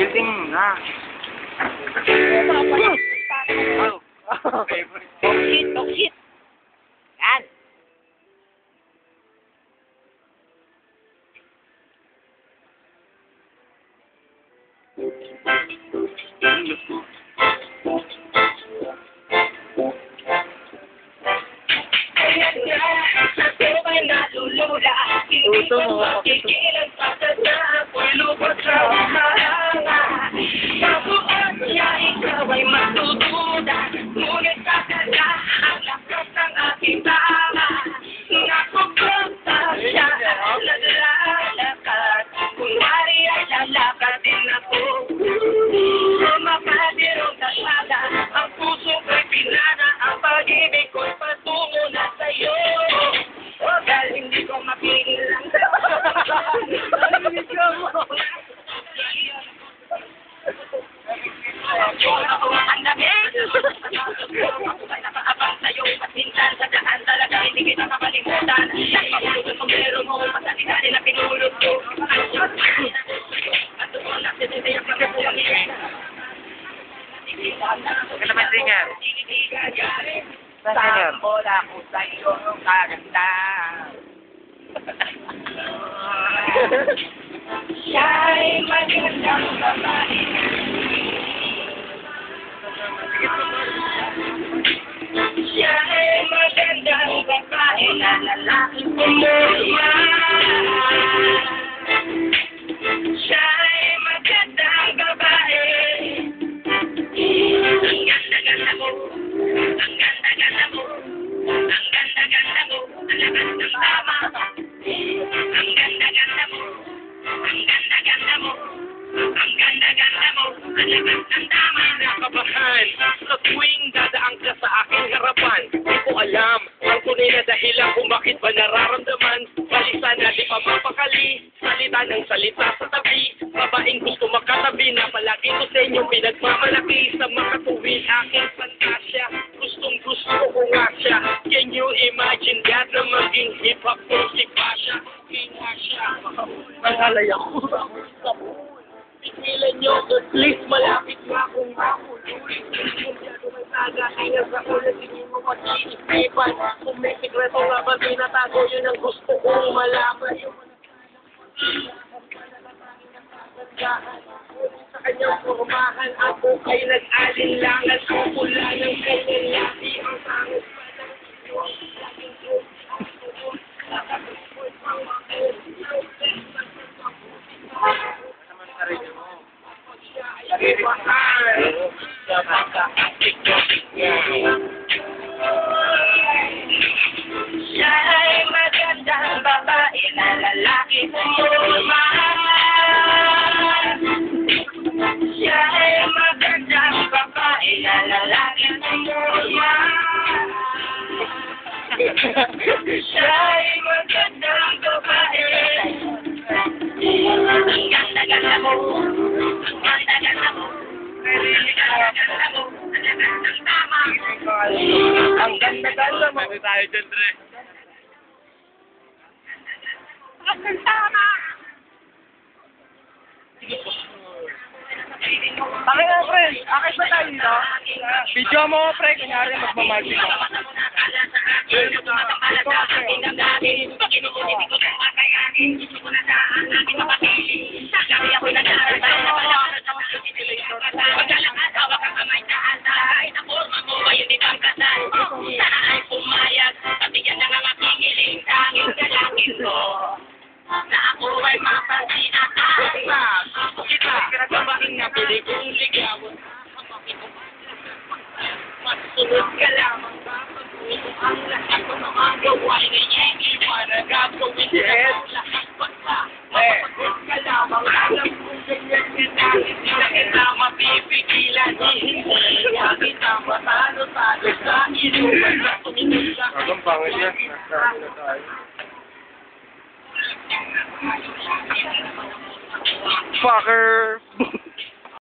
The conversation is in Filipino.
Building na. Talk shit. Yan. Uso mo ako. Ano naman singer? Singer. Bola ko sa iyo kaganda. Siya'y magandang babae. Siya'y magandang babae na lalaking pumulma. Siya'y magandang babae. Ang ganda-ganda mo. Ang ganda-ganda mo. Ang ganda-ganda mo. Ang lakas ng tama. Ang ganda-ganda mo. Ang ganda-ganda mo. Ang ganda-ganda mo. Ang lakas ng tama. Nakabahan sa tuwing dadaan ka sa aking harapan. Di ko alam ang tunay na dahilan kung bakit ba nararamdaman. Balisa na di pa mapakali. Salita ng salita sa tabi. Babaeng gusto makatabi na palagi ko sa inyong pinagmamalaki. Sa makatuwid aking fantasya. Gustong gusto ko nga siya. Can you imagine that na maging hip-hop ko si Pasha? Hinga siya. Mahalay ako. Pigilan nyo, please malapit na akong mahulul. Kung may taga, ingat sa ulo, sige mo mag-iisipan. Kung may sikreto nga ba pinatago, yun ang gusto kong malaman. Sa kanyang formahan, ako ay nag-alinlangan. Ang pula ng kanyang labi, ang sangos pa ng iyo. Laging yun, ang tuon, nakatupoy pang Siya'y magandang babae na lalaki pumulman. Siya'y magandang babae na lalaki pumulman. Siya'y magandang babae. Ang ganda-ganda mo. Ang ganda-ganda mo. Ang ganda-ganda mo. Ang ganda-ganda tama. Ang ganda-ganda mo. Pwede tayo dyan, Dre. Ang tama. Bakit nga, pre? Akit ba tayo dito? Video mo, pre. Kunyari, magmamagic ka. Na ako ay mapansin at Kita, kinabahin nga, pili kong ligawan. Masunod ka lamang ba? Ang lahat ng mga gawain ay iiwan na gagawin Yes. lahat basta. Masunod ka lamang, alam kong ganyan kita. Hindi na kita mapipigilan. Hindi na kita matalo-talo sa inuman na tuminod ka. Ang pangit niya. Nasa tayo. Fucker!